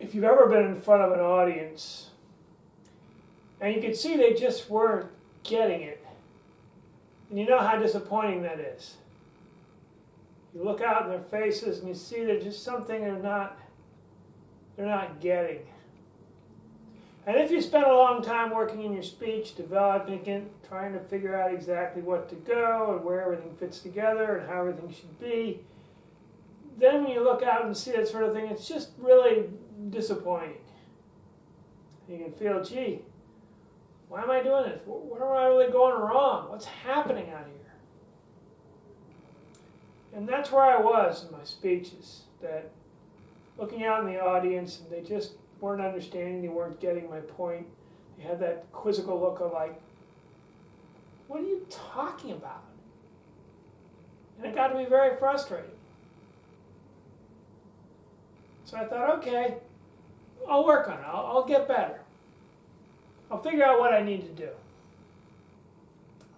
if you've ever been in front of an audience and you could see they just weren't getting it, and you know how disappointing that is. You look out in their faces and you see there's just something they're not getting. And if you spend a long time working in your speech, developing it, trying to figure out exactly what to go and where everything fits together and how everything should be, then when you look out and see that sort of thing, it's just really disappointing. You can feel, gee, why am I doing this? Where am I really going wrong? What's happening out here? And that's where I was in my speeches, that looking out in the audience, and they just weren't understanding, they weren't getting my point. They had that quizzical look of like, what are you talking about? And it got to be very frustrating. So I thought, okay, I'll work on it. I'll get better. I'll figure out what I need to do.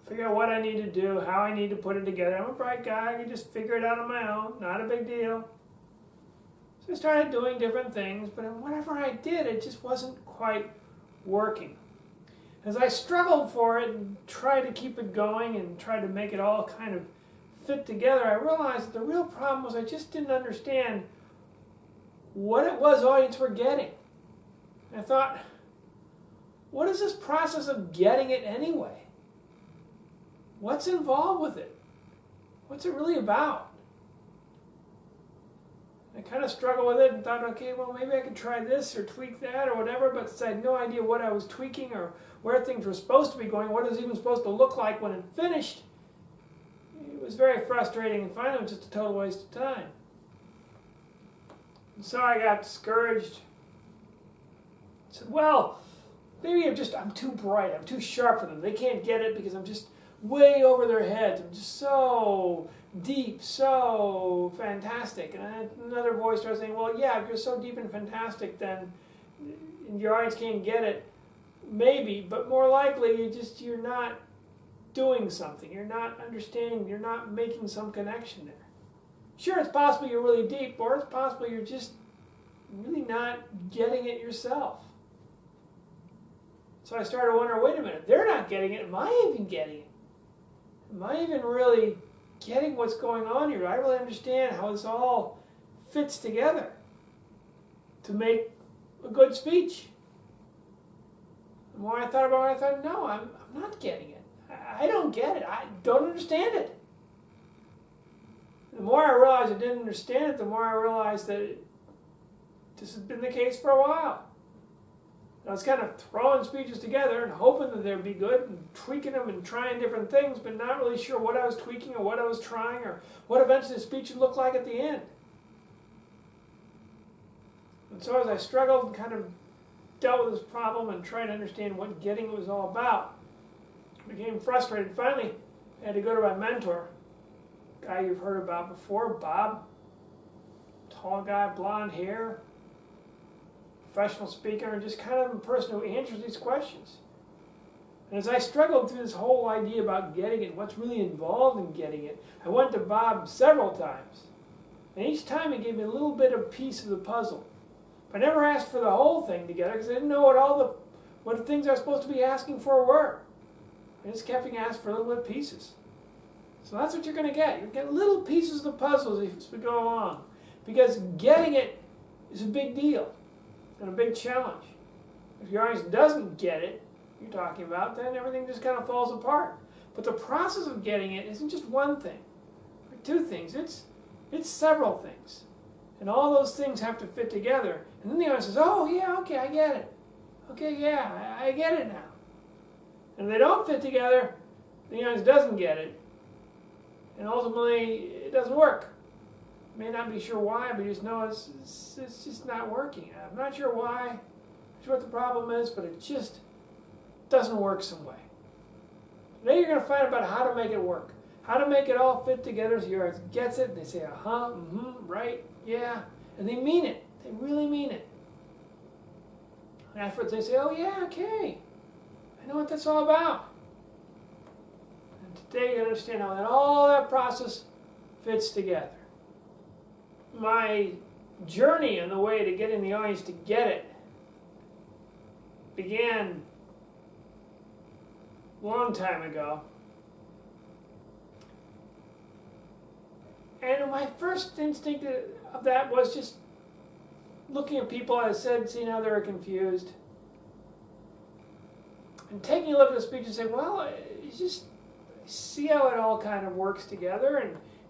Figure out what I need to do, how I need to put it together. I'm a bright guy. I can just figure it out on my own. Not a big deal. So I started doing different things, but whatever I did, it just wasn't quite working. As I struggled for it and tried to keep it going and tried to make it all kind of fit together, I realized that the real problem was I just didn't understand what it was audience were getting. And I thought, what is this process of getting it anyway? What's involved with it? What's it really about? I kind of struggled with it and thought, okay, well, maybe I could try this or tweak that or whatever, but since I had no idea what I was tweaking or where things were supposed to be going, what it was even supposed to look like when it finished, it was very frustrating, and finally it was just a total waste of time. And so I got discouraged. I said, well, maybe I'm too bright, I'm too sharp for them. They can't get it because I'm just way over their heads. I'm just so deep, so fantastic. And I had another voice started saying, well, yeah, if you're so deep and fantastic, then your audience can't get it. Maybe, but more likely you're not doing something. You're not understanding. You're not making some connection there. Sure, it's possible you're really deep, or it's possible you're just really not getting it yourself. So I started wondering, wait a minute, they're not getting it. Am I even getting it? Am I even really getting what's going on here? Do I really understand how this all fits together to make a good speech? The more I thought about it, I thought, no, I'm not getting it. I don't get it. I don't understand it. The more I realized I didn't understand it, the more I realized that this has been the case for a while. I was kind of throwing speeches together and hoping that they'd be good and tweaking them and trying different things, but not really sure what I was tweaking or what I was trying or what eventually the speech would look like at the end. And so as I struggled and kind of dealt with this problem and tried to understand what getting it was all about, I became frustrated. Finally, I had to go to my mentor, a guy you've heard about before, Bob. Tall guy, blonde hair, professional speaker, and just kind of a person who answers these questions. And as I struggled through this whole idea about getting it, what's really involved in getting it, I went to Bob several times. And each time he gave me a little bit of piece of the puzzle. I never asked for the whole thing together because I didn't know what the things I was supposed to be asking for were. I just kept being asked for little bit pieces. So that's what you're going to get. You're going to get little pieces of the puzzle as we go along. Because getting it is a big deal and a big challenge. If your audience doesn't get it, you're talking about, then everything just kind of falls apart. But the process of getting it isn't just one thing or two things. It's several things. And all those things have to fit together. And then the audience says, oh, yeah, okay, I get it. Okay, yeah, I get it now. And if they don't fit together, the audience doesn't get it. And ultimately, it doesn't work. You may not be sure why, but you just know it's just not working. I'm not sure why, not sure what the problem is, but it just doesn't work some way. Today you're going to find out about how to make it work. How to make it all fit together so your audience gets it. And they say, uh-huh, mm-hmm, right, yeah. And they mean it. They really mean it. And afterwards they say, oh yeah, okay. I know what that's all about. And today you understand how all that process fits together. My journey on the way to getting the audience to get it began a long time ago. And my first instinct of that was just looking at people, as I said, seeing how they were confused. And taking a look at the speech and saying, well, you just see how it all kind of works together.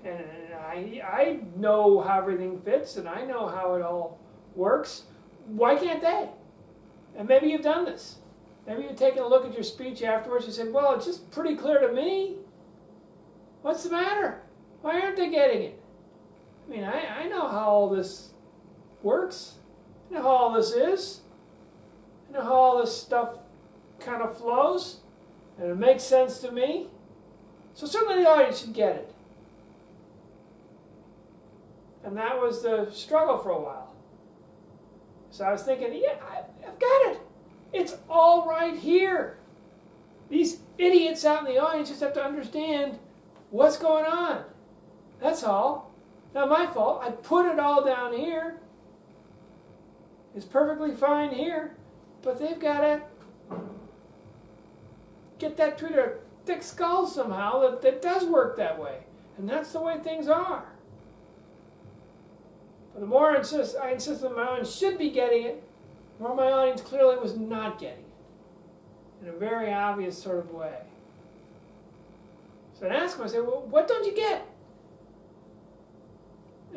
And I know how everything fits, and I know how it all works. Why can't they? And maybe you've done this. Maybe you've taken a look at your speech afterwards and said, well, it's just pretty clear to me. What's the matter? Why aren't they getting it? I mean, I know how all this works. I know how all this is. I know how all this stuff kind of flows. And it makes sense to me. So certainly the audience should get it. And that was the struggle for a while. So I was thinking, yeah, I've got it. It's all right here. These idiots out in the audience just have to understand what's going on. That's all. Not my fault. I put it all down here. It's perfectly fine here. But they've got to get that through their thick skull somehow that does work that way. And that's the way things are. But the more I insist that my audience should be getting it, the more my audience clearly was not getting it. In a very obvious sort of way. So I asked them, I said, well, what don't you get?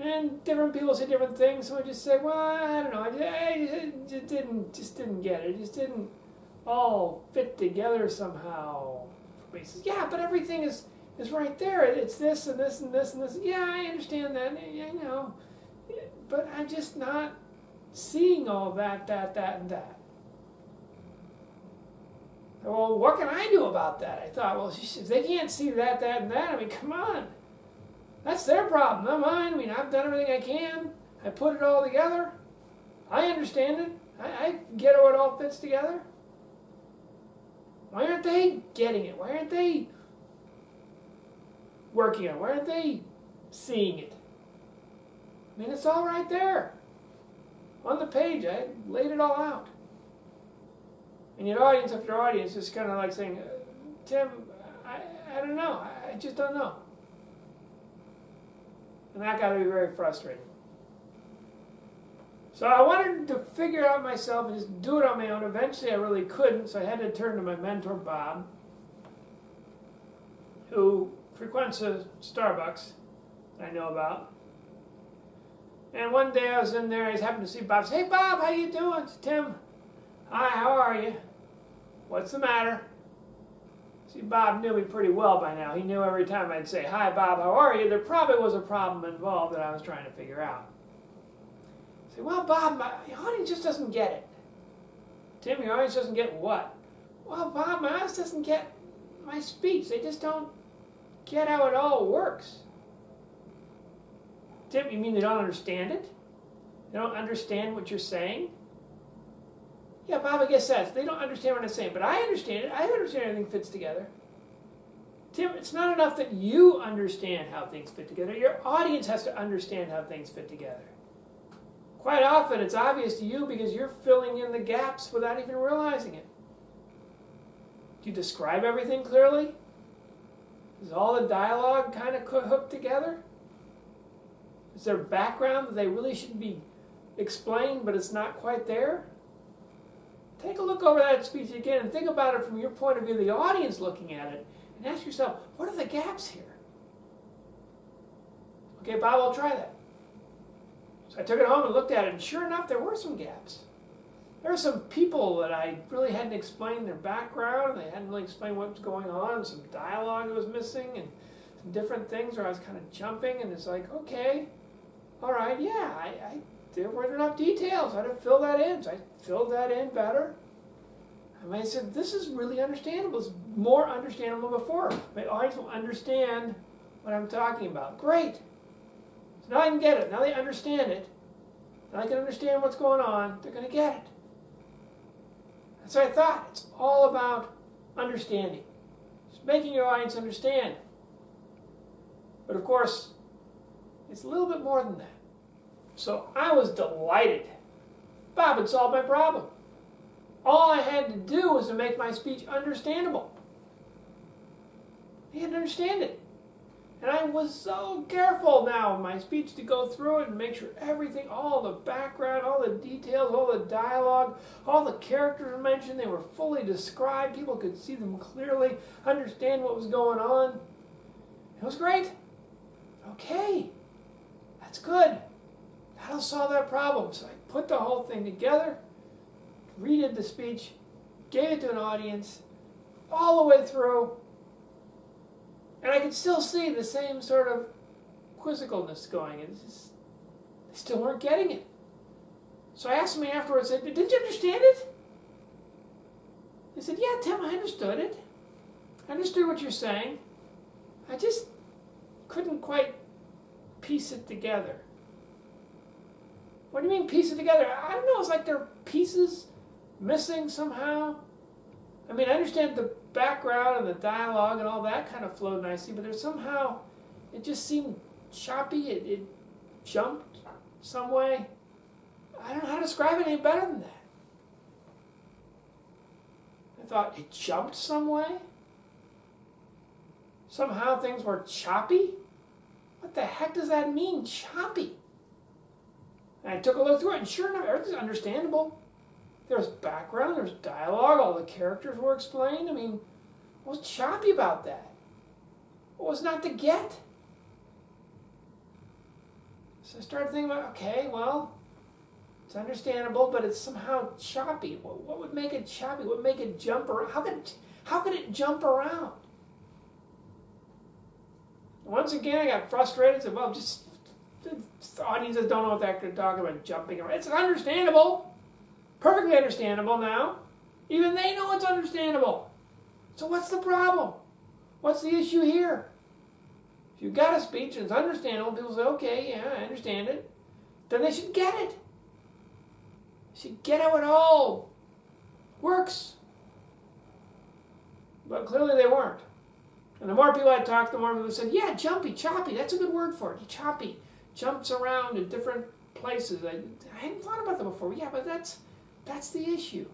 And different people say different things. So I just say, well, I don't know. I just didn't get it. It just didn't all fit together somehow. He says, yeah, but everything is right there. It's this and this and this and this. Yeah, I understand that. You know, but I'm just not seeing all that, and that. Well, what can I do about that? I thought, well, if they can't see that, and that, I mean, come on. That's their problem, not mine. I mean, I've done everything I can. I put it all together. I understand it. I get how it all fits together. Why aren't they getting it? Why aren't they working on it? Why aren't they seeing it? I mean, it's all right there. On the page, I laid it all out. And yet audience after audience is kind of like saying, Tim, I don't know. I just don't know. And that got to be very frustrating. So I wanted to figure it out myself and just do it on my own. Eventually I really couldn't, so I had to turn to my mentor, Bob, who frequents a Starbucks I know about. And one day I was in there, I just happened to see Bob. I said, hey Bob, how you doing? It's Tim. Hi, how are you? What's the matter? See, Bob knew me pretty well by now. He knew every time I'd say, hi Bob, how are you? There probably was a problem involved that I was trying to figure out. I say, well Bob, my audience just doesn't get it. Tim, your audience doesn't get what? Well Bob, my audience doesn't get my speech. They just don't get how it all works. Tim, you mean they don't understand it? They don't understand what you're saying? Yeah, Bob, I guess they don't understand what I'm saying, but I understand it. I understand everything fits together. Tim, it's not enough that you understand how things fit together. Your audience has to understand how things fit together. Quite often, it's obvious to you because you're filling in the gaps without even realizing it. Do you describe everything clearly? Is all the dialogue kind of hooked together? Is there background that they really should be explained, but it's not quite there? Take a look over that speech again and think about it from your point of view, the audience looking at it, and ask yourself, what are the gaps here? Okay, Bob, I'll try that. So I took it home and looked at it, and sure enough, there were some gaps. There were some people that I really hadn't explained their background, they hadn't really explained what was going on, some dialogue that was missing, and some different things where I was kind of jumping, and it's like, okay, all right, yeah, there weren't enough details. I had to fill that in. So I filled that in better. And I said, this is really understandable. It's more understandable than before. My audience will understand what I'm talking about. Great. So now I can get it. Now they understand it. Now I can understand what's going on. They're going to get it. And so I thought, it's all about understanding. It's making your audience understand. But of course, it's a little bit more than that. So I was delighted. Bob had solved my problem. All I had to do was to make my speech understandable. He had to understand it. And I was so careful now in my speech to go through it and make sure everything, all the background, all the details, all the dialogue, all the characters were mentioned, they were fully described. People could see them clearly, understand what was going on. It was great. Okay, that's good. That'll solve that problem. So I put the whole thing together, redid the speech, gave it to an audience, all the way through. And I could still see the same sort of quizzicalness going. It's just, they still weren't getting it. So I asked them afterwards, I said, did you understand it? They said, yeah, Tim, I understood it. I understood what you're saying. I just couldn't quite piece it together. What do you mean piece it together? I don't know, it's like there are pieces missing somehow. I mean, I understand the background and the dialogue and all that kind of flowed nicely, but there's somehow, it just seemed choppy. It jumped some way. I don't know how to describe it any better than that. I thought, it jumped some way? Somehow things were choppy? What the heck does that mean, choppy? And I took a look through it, and sure enough, everything's understandable. There's background, there's dialogue, all the characters were explained. I mean, what was choppy about that? What was not to get? So I started thinking about, okay, well, it's understandable, but it's somehow choppy. What would make it choppy? What would make it jump around? How could it jump around? Once again, I got frustrated and said, well, just the audiences don't know what they're talking about, jumping around. It's understandable. Perfectly understandable now. Even they know it's understandable. So what's the problem? What's the issue here? If you've got a speech and it's understandable, people say, okay, yeah, I understand it. Then they should get it. They should get how it all works. But clearly they weren't. And the more people I talked, the more people said, yeah, jumpy, choppy, that's a good word for it. Choppy. Jumps around in different places. I hadn't thought about that before. Yeah, but that's the issue.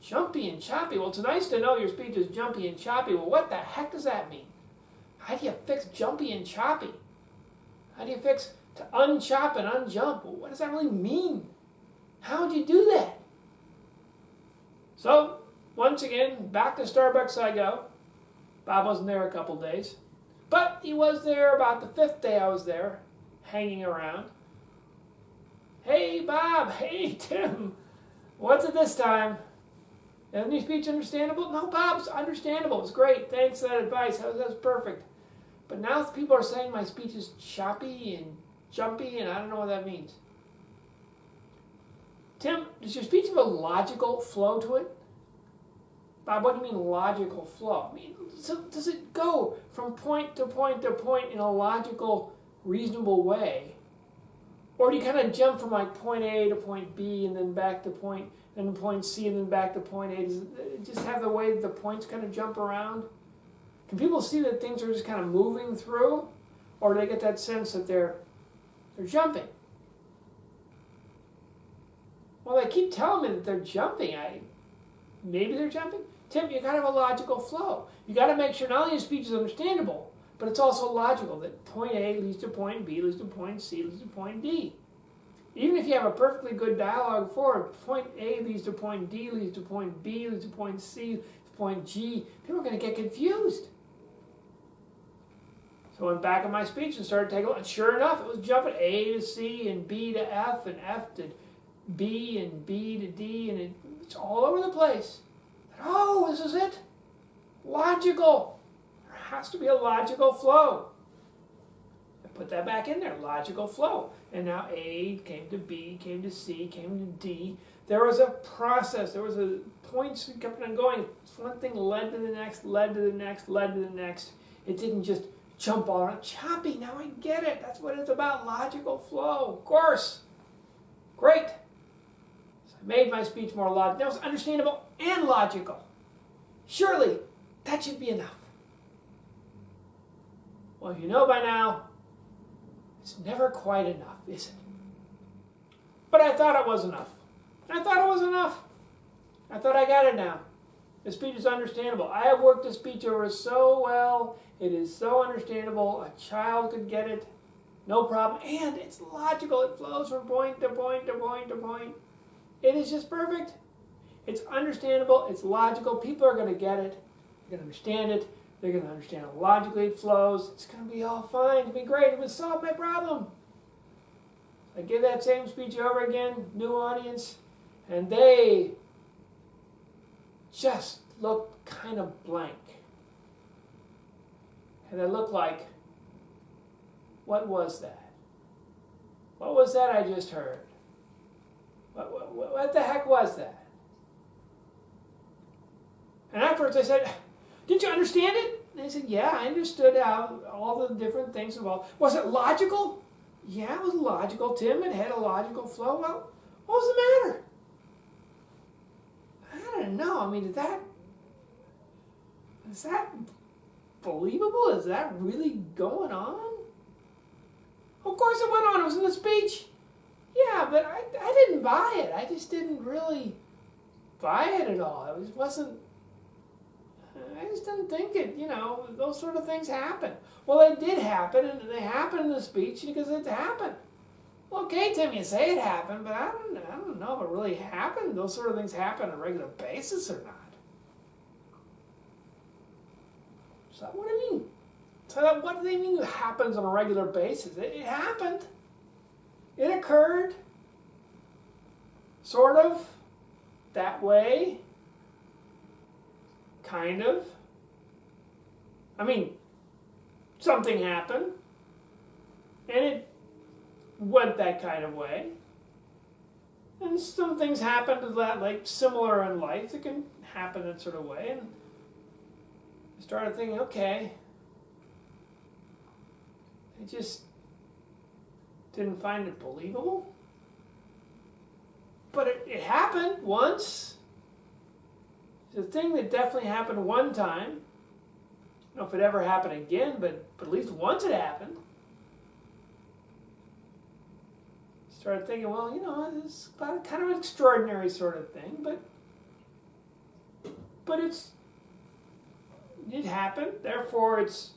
Jumpy and choppy. Well, it's nice to know your speech is jumpy and choppy. Well, what the heck does that mean? How do you fix jumpy and choppy? How do you fix to unchop and unjump? Well, what does that really mean? How would you do that? So, once again, back to Starbucks I go. Bob wasn't there a couple days. But he was there about the 5th day I was there, hanging around. Hey, Bob. Hey, Tim. What's it this time? Isn't your speech understandable? No, Bob, it's understandable. It's great. Thanks for that advice. That was perfect. But now people are saying my speech is choppy and jumpy, and I don't know what that means. Tim, does your speech have a logical flow to it? Bob, what do you mean logical flow? I mean, so does it go from point to point to point in a logical, reasonable way? Or do you kind of jump from like point A to point B and then back to point C and then back to point A? Does it just have the way that the points kind of jump around? Can people see that things are just kind of moving through? Or do they get that sense that they're jumping? Well, they keep telling me that they're jumping. Maybe they're jumping? Tim, you got to have a logical flow. You got to make sure not only your speech is understandable, but it's also logical, that point A leads to point B, leads to point C, leads to point D. Even if you have a perfectly good dialogue forward, point A leads to point D, leads to point B, leads to point C, to point G, people are going to get confused. So I went back in my speech and started taking a look, and sure enough, it was jumping A to C and B to F and F to B and B to D, and it's all over the place. Oh, this is it. Logical. There has to be a logical flow. I put that back in there, logical flow. And now A came to B, came to C, came to D. There was a process. There was a points that kept on going. One thing led to the next, led to the next, led to the next. It didn't just jump all around. Choppy, now I get it. That's what it's about, logical flow. Of course. Great. I made my speech more logical. That was understandable and logical. Surely, that should be enough. Well, you know by now, It's never quite enough, is it? But I thought it was enough. I thought it was enough. I thought I got it now. The speech is understandable. I have worked the speech over so well. It is so understandable. A child could get it. No problem. And it's logical. It flows from point to point to point to point. It is just perfect. It's understandable. It's logical. People are going to get it. They're going to understand it. They're going to understand how logically it flows. It's going to be all fine. It'll be great. It will solve my problem. I give that same speech over again, new audience, and they just looked kind of blank. And they looked like, what was that? What was that I just heard? What the heck was that? And afterwards I said, did you understand it? And they said, yeah, I understood how all the different things involved. Was it logical? Yeah, it was logical, Tim. It had a logical flow. Well, what was the matter? I don't know. I mean, is that believable? Is that really going on? Of course it went on. It was in the speech. Yeah, but I didn't buy it. I just didn't really buy it at all. It wasn't... I just didn't think it, those sort of things happen. Well, they did happen, and they happened in the speech because it happened. Well, okay, Tim, you say it happened, but I don't know if it really happened. Those sort of things happen on a regular basis or not. So what do you mean? So what do they mean it happens on a regular basis? It happened. It occurred. Sort of. That way. Kind of. I mean, something happened, and it went that kind of way. And some things happened to that, like similar in life, that can happen that sort of way. And I started thinking, okay, I just didn't find it believable. But it happened once. It's a thing that definitely happened one time. I don't know if it ever happened again, but at least once it happened. Started thinking, well, it's kind of an extraordinary sort of thing, but it happened. Therefore, it's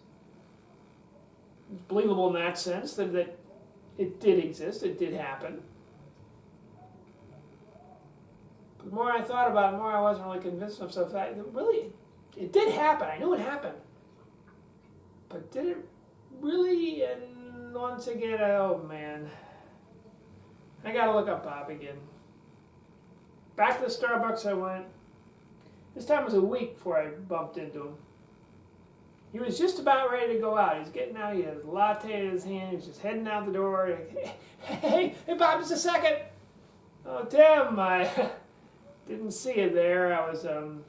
believable in that sense that it did exist. It did happen. The more I thought about it, the more I wasn't really convinced of myself that it did happen. I knew it happened. But did it really? And once again, oh man. I gotta look up Bob again. Back to the Starbucks I went. This time was a week before I bumped into him. He was just about ready to go out. He's getting out. He had a latte in his hand. He was just heading out the door. Hey, Bob, just a second. Oh, Tim, I didn't see you there. I'm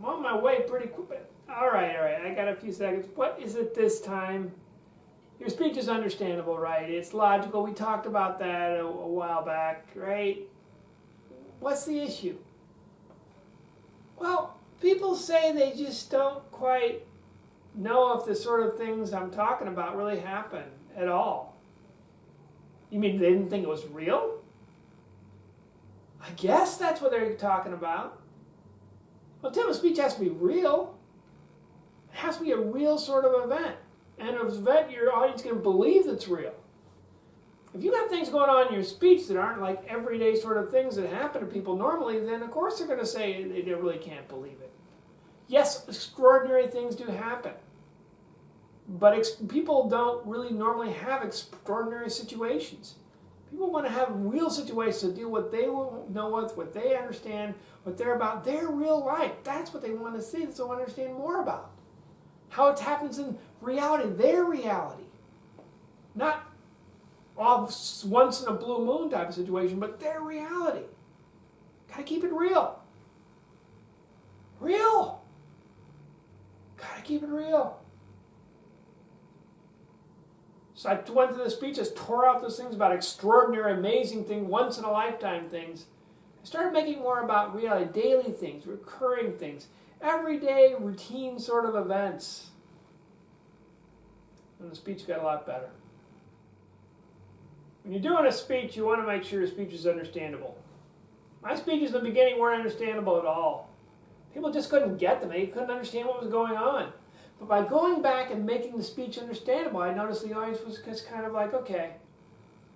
on my way pretty quick. All right. I got a few seconds. What is it this time? Your speech is understandable, right? It's logical. We talked about that a while back, right? What's the issue? Well, people say they just don't quite know if the sort of things I'm talking about really happen at all. You mean they didn't think it was real? I guess that's what they're talking about. Well, Tim, a speech has to be real. It has to be a real sort of event. And an event your audience can believe that's real. If you got things going on in your speech that aren't like everyday sort of things that happen to people normally, then of course they're going to say they really can't believe it. Yes, extraordinary things do happen. But people don't really normally have extraordinary situations. People want to have real situations to deal with what they know with, what they understand, what they're about, their real life. That's what they want to see. That's what they want to understand more about. How it happens in reality, their reality. Not once in a blue moon type of situation, but their reality. Gotta keep it real. Real. Gotta keep it real. So I went to the speech, just tore out those things about extraordinary, amazing things, once in a lifetime things. I started making more about reality, daily things, recurring things, everyday, routine sort of events. And the speech got a lot better. When you're doing a speech, you want to make sure your speech is understandable. My speeches in the beginning weren't understandable at all. People just couldn't get them. They couldn't understand what was going on. But by going back and making the speech understandable, I noticed the audience was just kind of like, okay.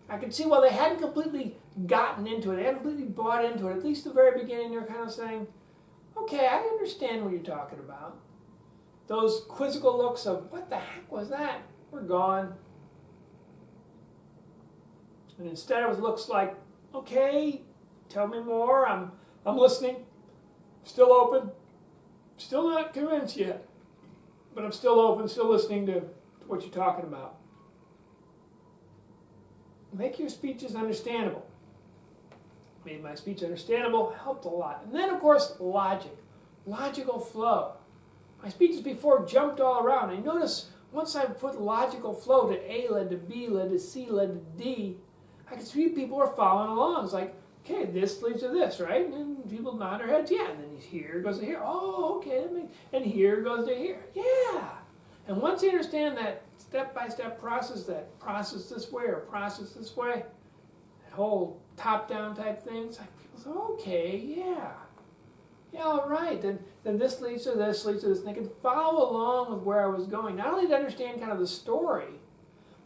I could see, well, they hadn't completely gotten into it. They hadn't completely bought into it. At least the very beginning, they're kind of saying, okay, I understand what you're talking about. Those quizzical looks of, what the heck was that? Were gone. And instead it looks like, okay, tell me more. I'm listening. Still open. Still not convinced yet. But I'm still open, still listening to what you're talking about. Make your speeches understandable. Made my speech understandable, helped a lot. And then, of course, logic. Logical flow. My speeches before jumped all around. And notice, once I put logical flow to A led to B, led to C, led to D, I could see people were following along. It's like, okay, this leads to this, right? And people nod their heads, yeah. And then here goes to here. Oh, okay. And here goes to here. Yeah. And once you understand that step-by-step process, that process this way or process this way, that whole top-down type thing, it's like people say, okay, yeah. Yeah, all right. Then this leads to this, leads to this. And they can follow along with where I was going. Not only to understand kind of the story,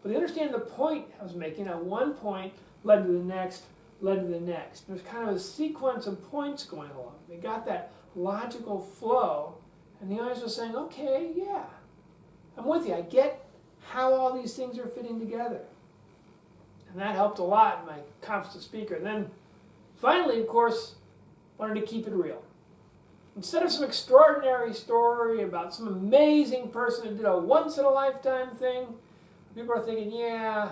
but they understand the point I was making. At one point led to the next, led to the next. There's kind of a sequence of points going along. They got that logical flow, and the audience was saying, okay, yeah, I'm with you. I get how all these things are fitting together. And that helped a lot in my conference to speaker. And then finally, of course, wanted to keep it real. Instead of some extraordinary story about some amazing person who did a once-in-a-lifetime thing, people are thinking, yeah,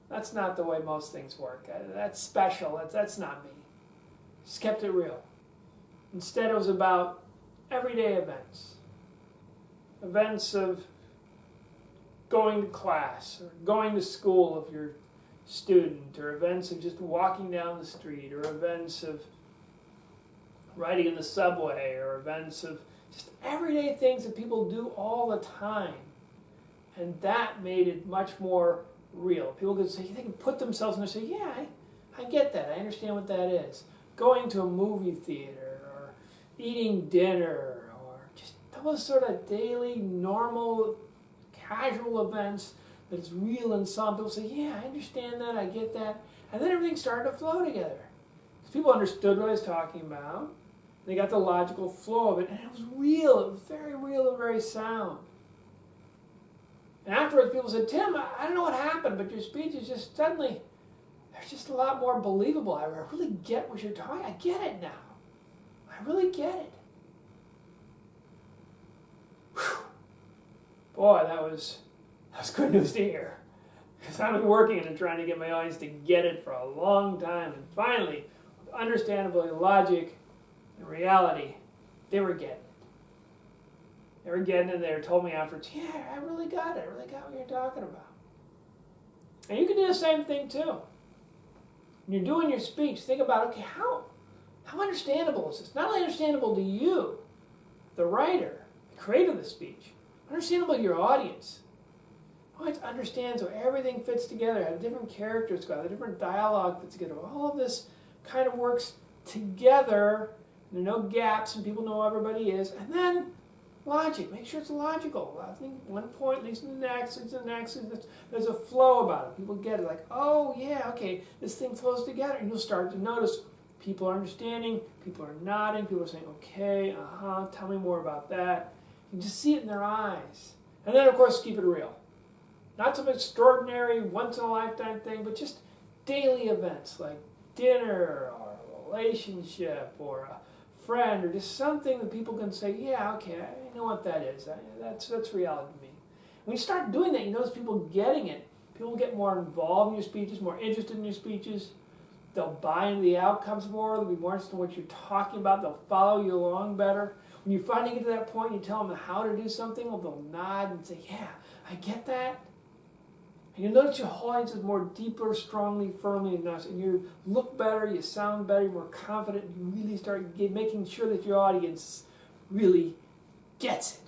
that's not the way most things work. That's special. That's not me. Just kept it real. Instead, it was about everyday events. Events of going to class, or going to school if you're a student, or events of just walking down the street, or events of riding in the subway, or events of just everyday things that people do all the time. And that made it much more real. People could say, they can put themselves in there and say, yeah, I get that. I understand what that is. Going to a movie theater, or eating dinner, or just those sort of daily, normal, casual events that is real and some. People say, yeah, I understand that. I get that. And then everything started to flow together. Because people understood what I was talking about. They got the logical flow of it. And it was real. It was very real and very sound. And afterwards, people said, Tim, I don't know what happened, but your speech is just suddenly, it's just a lot more believable. I really get what you're talking. I get it now. I really get it. Whew. Boy, that was good news to hear. Because I've been working and trying to get my audience to get it for a long time. And finally, with understandable logic and reality, they were getting it. They were getting it. They told me afterwards, yeah, I really got it. I really got what you're talking about. And you can do the same thing too. When you're doing your speech, think about, okay, how understandable is this? Not only understandable to you, the writer, the creator of the speech, understandable to your audience. Audience understands how everything fits together, how the different characters go, how the different dialogue fits together. All of this kind of works together. There are no gaps, and people know who everybody is. And then logic. Make sure it's logical. I think one point leads to the next, leads to the next. And there's a flow about it. People get it. Like, oh, yeah, okay, this thing flows together. And you'll start to notice people are understanding, people are nodding, people are saying, okay, tell me more about that. You just see it in their eyes. And then, of course, keep it real. Not some extraordinary, once-in-a-lifetime thing, but just daily events like dinner or a relationship or a friend or just something that people can say, yeah, okay, I know what that is. That's reality to me. When you start doing that, you notice people getting it. People get more involved in your speeches, more interested in your speeches. They'll buy into the outcomes more. They'll be more interested in what you're talking about. They'll follow you along better. When you finally get to that point and you tell them how to do something, well, they'll nod and say, yeah, I get that. And you'll notice your whole audience is more deeper, strongly, firmly enough. And you look better, you sound better, you're more confident. You really start making sure that your audience really gets it.